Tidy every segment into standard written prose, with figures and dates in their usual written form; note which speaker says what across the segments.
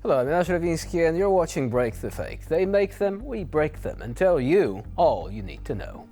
Speaker 1: Hello, I'm Inaugurated and you're watching Break the Fake. They make them, we break them, and tell you all you need to know.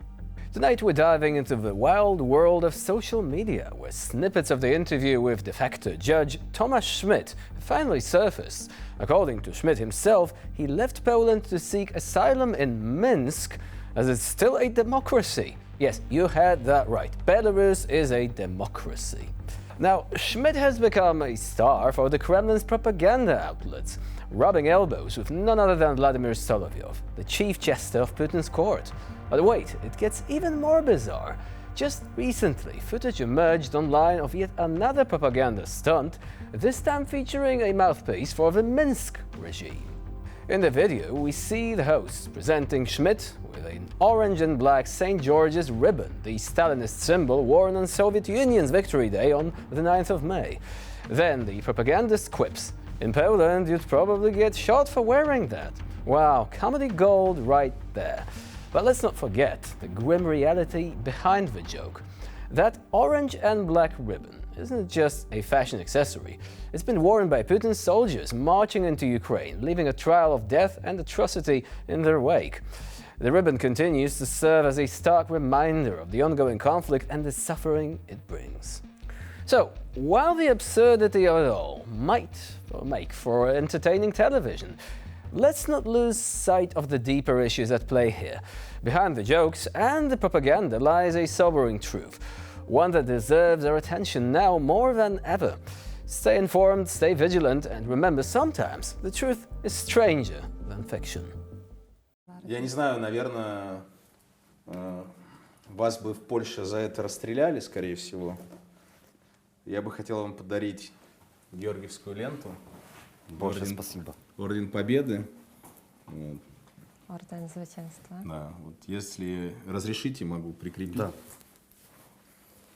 Speaker 1: Tonight we're diving into the wild world of social media, where snippets of the interview with Defector judge Tomasz Schmidt finally surfaced. According to Schmidt himself, he left Poland to seek asylum in Minsk, as it's still a democracy. Yes, you heard that right. Belarus is a democracy. Now, Schmidt has become a star for the Kremlin's propaganda outlets, rubbing elbows with none other than Vladimir Solovyov, the chief jester of Putin's court. But wait, it gets even more bizarre. Just recently, footage emerged online of yet another propaganda stunt, this time featuring a mouthpiece for the Minsk regime. In the video, we see the host presenting Schmidt with an orange and black St. George's ribbon, the Stalinist symbol worn on Soviet Union's Victory Day on the 9th of May. Then the propagandist quips, "In Poland, you'd probably get shot for wearing that." Wow, comedy gold right there. But let's not forget the grim reality behind the joke. That orange and black ribbon isn't just a fashion accessory. It's been worn by Putin's soldiers marching into Ukraine, leaving a trail of death and atrocity in their wake. The ribbon continues to serve as a stark reminder of the ongoing conflict and the suffering it brings. So, while the absurdity of it all might make for entertaining television, let's not lose sight of the deeper issues at play here. Behind the jokes and the propaganda lies a sobering truth, one that deserves our attention now more than ever. Stay informed, stay vigilant, and remember, sometimes the truth is stranger than fiction.
Speaker 2: Я не знаю, наверное, вас бы в Польше за это расстреляли, скорее всего. Я бы хотел вам подарить георгиевскую ленту.
Speaker 3: Большое спасибо.
Speaker 2: Орден Победы.
Speaker 4: Орден Зwycięstwa.
Speaker 2: Да, вот если разрешите, могу прикрепить.
Speaker 3: Да.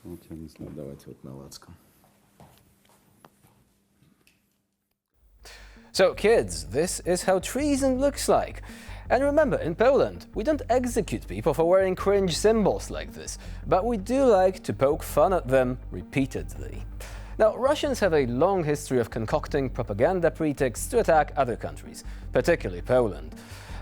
Speaker 3: Вот я не знаю.
Speaker 2: Давайте вот на лацкан.
Speaker 1: So kids, this is how treason looks like. And remember, in Poland, we don't execute people for wearing cringe symbols like this, but we do like to poke fun at them repeatedly. Now, Russians have a long history of concocting propaganda pretexts to attack other countries, particularly Poland.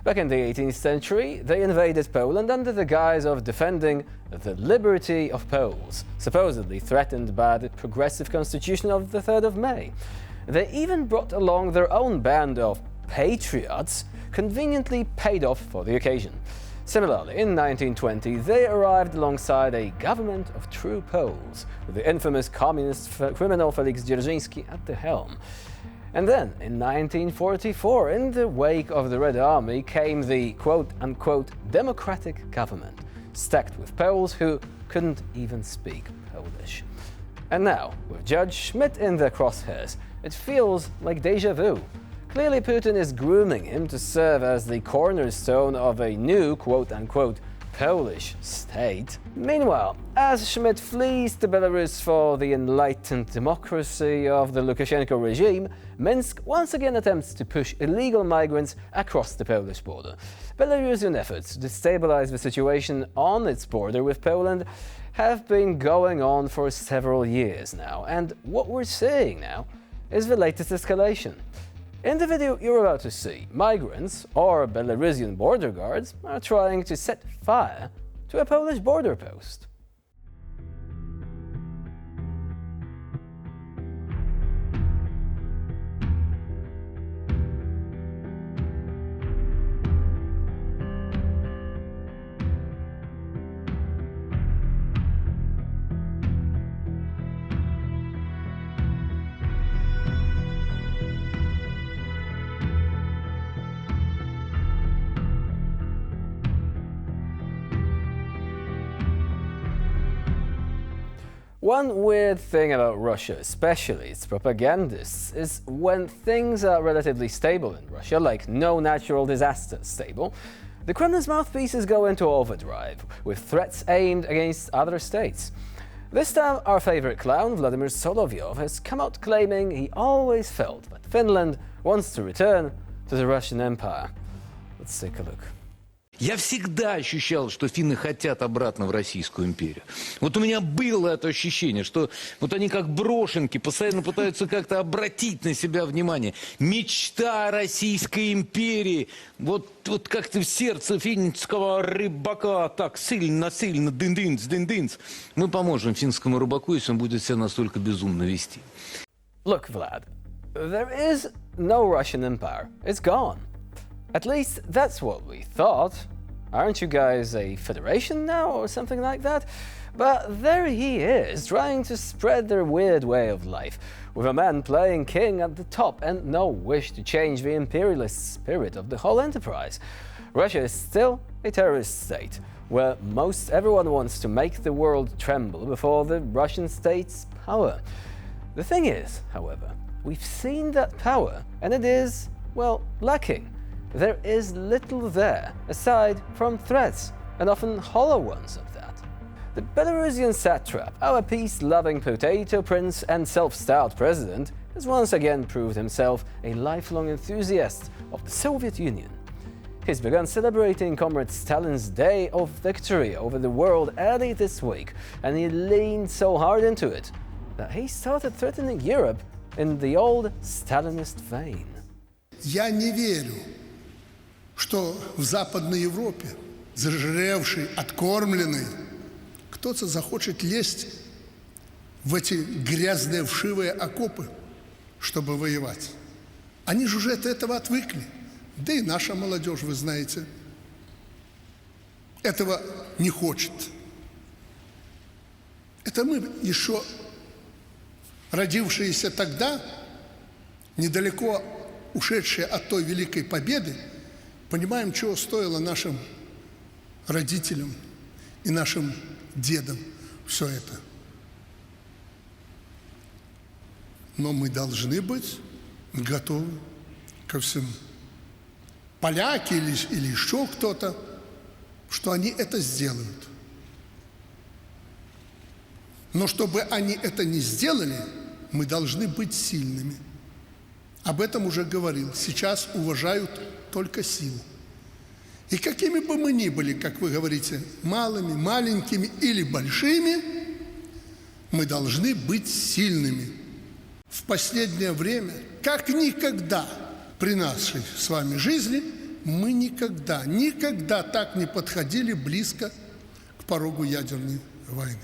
Speaker 1: Back in the 18th century, they invaded Poland under the guise of defending the liberty of Poles, supposedly threatened by the progressive constitution of the 3rd of May. They even brought along their own band of patriots, conveniently paid off for the occasion. Similarly, in 1920, they arrived alongside a government of true Poles, with the infamous communist criminal Felix Dzierżyński at the helm. And then, in 1944, in the wake of the Red Army, came the quote-unquote democratic government, stacked with Poles who couldn't even speak Polish. And now, with Judge Schmidt in their crosshairs, it feels like déjà vu. Clearly, Putin is grooming him to serve as the cornerstone of a new quote-unquote Polish state. Meanwhile, as Schmidt flees to Belarus for the enlightened democracy of the Lukashenko regime, Minsk once again attempts to push illegal migrants across the Polish border. Belarusian efforts to destabilize the situation on its border with Poland have been going on for several years now, and what we're seeing now is the latest escalation. In the video you're about to see, migrants, or Belarusian border guards, are trying to set fire to a Polish border post. One weird thing about Russia, especially its propagandists, is when things are relatively stable in Russia, like no natural disaster stable, the Kremlin's mouthpieces go into overdrive, with threats aimed against other states. This time, our favorite clown, Vladimir Solovyov, has come out claiming he always felt that Finland wants to return to the Russian Empire. Let's take a look.
Speaker 4: Я всегда ощущал, что финны хотят обратно в Российскую империю. Вот у меня было это ощущение, что вот они как брошенки постоянно пытаются как-то обратить на себя внимание. Мечта Российской империи. Вот как-то в сердце финского рыбака так сильно, дын-дынц. Мы поможем финскому рыбаку, если он будет себя настолько безумно вести.
Speaker 1: Look, Vlad, there is no Russian Empire. It's gone. At least that's what we thought. Aren't you guys a federation now or something like that? But there he is, trying to spread their weird way of life, with a man playing king at the top and no wish to change the imperialist spirit of the whole enterprise. Russia is still a terrorist state, where most everyone wants to make the world tremble before the Russian state's power. The thing is, however, we've seen that power, and it is, well, lacking. There is little there, aside from threats, and often hollow ones of that. The Belarusian satrap, our peace-loving potato prince and self-styled president, has once again proved himself a lifelong enthusiast of the Soviet Union. He's begun celebrating Comrade Stalin's day of victory over the world early this week, and he leaned so hard into it that he started threatening Europe in the old Stalinist vein.
Speaker 5: Я не верю, что в Западной Европе, зажиревший, откормленный, кто-то захочет лезть в эти грязные вшивые окопы, чтобы воевать. Они же уже от этого отвыкли. Да и наша молодежь, вы знаете, этого не хочет. Это мы еще, родившиеся тогда, недалеко ушедшие от той великой победы, понимаем, чего стоило нашим родителям и нашим дедам все это. Но мы должны быть готовы ко всему. Поляки или еще кто-то, что они это сделают. Но чтобы они это не сделали, мы должны быть сильными. Об этом уже говорил. Сейчас уважают только силу. И какими бы мы ни были, как вы говорите, малыми, маленькими или большими, мы должны быть сильными. В последнее время, как никогда при нашей с вами жизни, мы никогда так не подходили близко к порогу ядерной войны.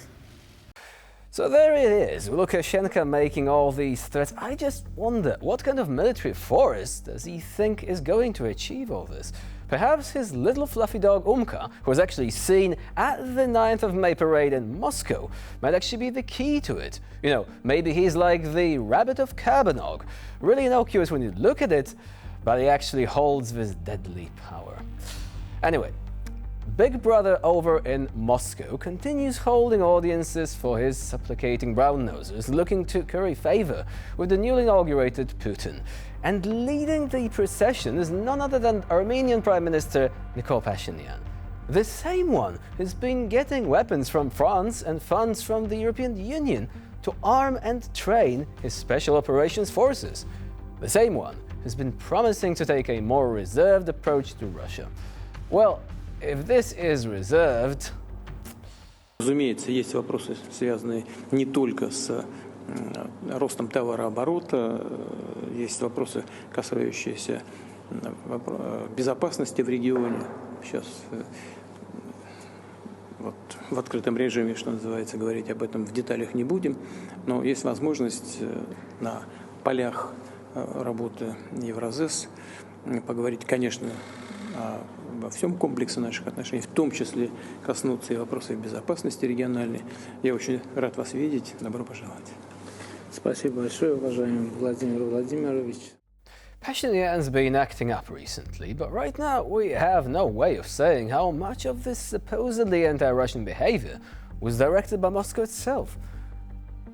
Speaker 1: So there it is, Lukashenko making all these threats. I just wonder, what kind of military force does he think is going to achieve all this? Perhaps his little fluffy dog Umka, who was actually seen at the 9th of May parade in Moscow, might actually be the key to it. You know, maybe he's like the rabbit of Kabanog, really innocuous when you look at it, but he actually holds this deadly power. Anyway, Big Brother over in Moscow continues holding audiences for his supplicating brown-nosers looking to curry favor with the newly inaugurated Putin. And leading the procession is none other than Armenian Prime Minister Nikol Pashinyan. The same one who's been getting weapons from France and funds from the European Union to arm and train his special operations forces. The same one who's been promising to take a more reserved approach to Russia. Well, if this is reserved...
Speaker 6: Разумеется, есть вопросы, связанные не только с ростом товарооборота, есть вопросы, касающиеся безопасности в регионе. Сейчас вот в открытом режиме, что называется, говорить об этом в деталях не будем, но есть возможность на полях работы Евразес поговорить, конечно, обо всем комплексе наших отношений, в том числе коснуться и вопросов безопасности региональной. Я очень рад вас видеть. Добро пожаловать.
Speaker 7: Спасибо большое, уважаемый Владимир Владимирович.
Speaker 1: Pashinyan's been acting up recently, but right now we have no way of saying how much of this supposedly anti-Russian behavior was directed by Moscow itself.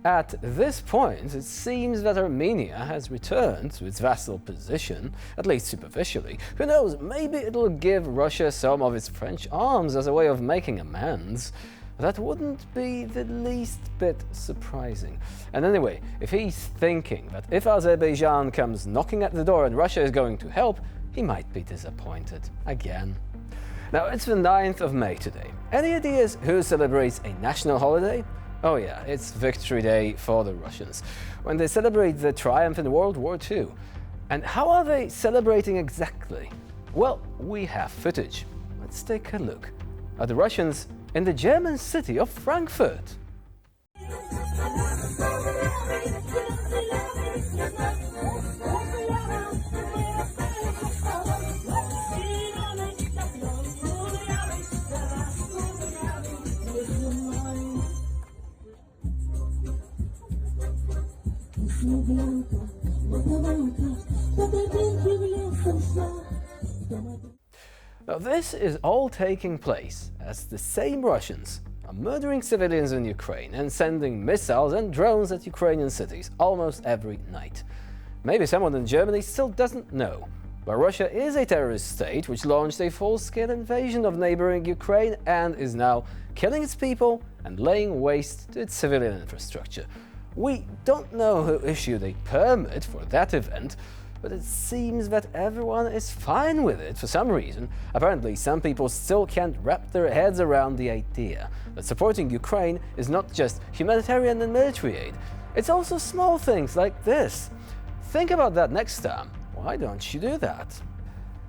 Speaker 1: At this point, it seems that Armenia has returned to its vassal position, at least superficially. Who knows, maybe it'll give Russia some of its French arms as a way of making amends. That wouldn't be the least bit surprising. And anyway, if he's thinking that if Azerbaijan comes knocking at the door and Russia is going to help, he might be disappointed again. Now, it's the 9th of May today. Any ideas who celebrates a national holiday? Oh yeah, it's Victory Day for the Russians, when they celebrate the triumph in World War II. And how are they celebrating exactly? Well, we have footage. Let's take a look at the Russians in the German city of Frankfurt. Now, this is all taking place as the same Russians are murdering civilians in Ukraine and sending missiles and drones at Ukrainian cities almost every night. Maybe someone in Germany still doesn't know, but Russia is a terrorist state which launched a full-scale invasion of neighboring Ukraine and is now killing its people and laying waste to its civilian infrastructure. We don't know who issued a permit for that event, but it seems that everyone is fine with it for some reason. Apparently, some people still can't wrap their heads around the idea that supporting Ukraine is not just humanitarian and military aid, it's also small things like this. Think about that next time. Why don't you do that?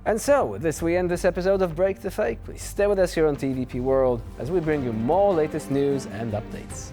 Speaker 1: And so, with this we end this episode of Break the Fake. Please stay with us here on TVP World as we bring you more latest news and updates.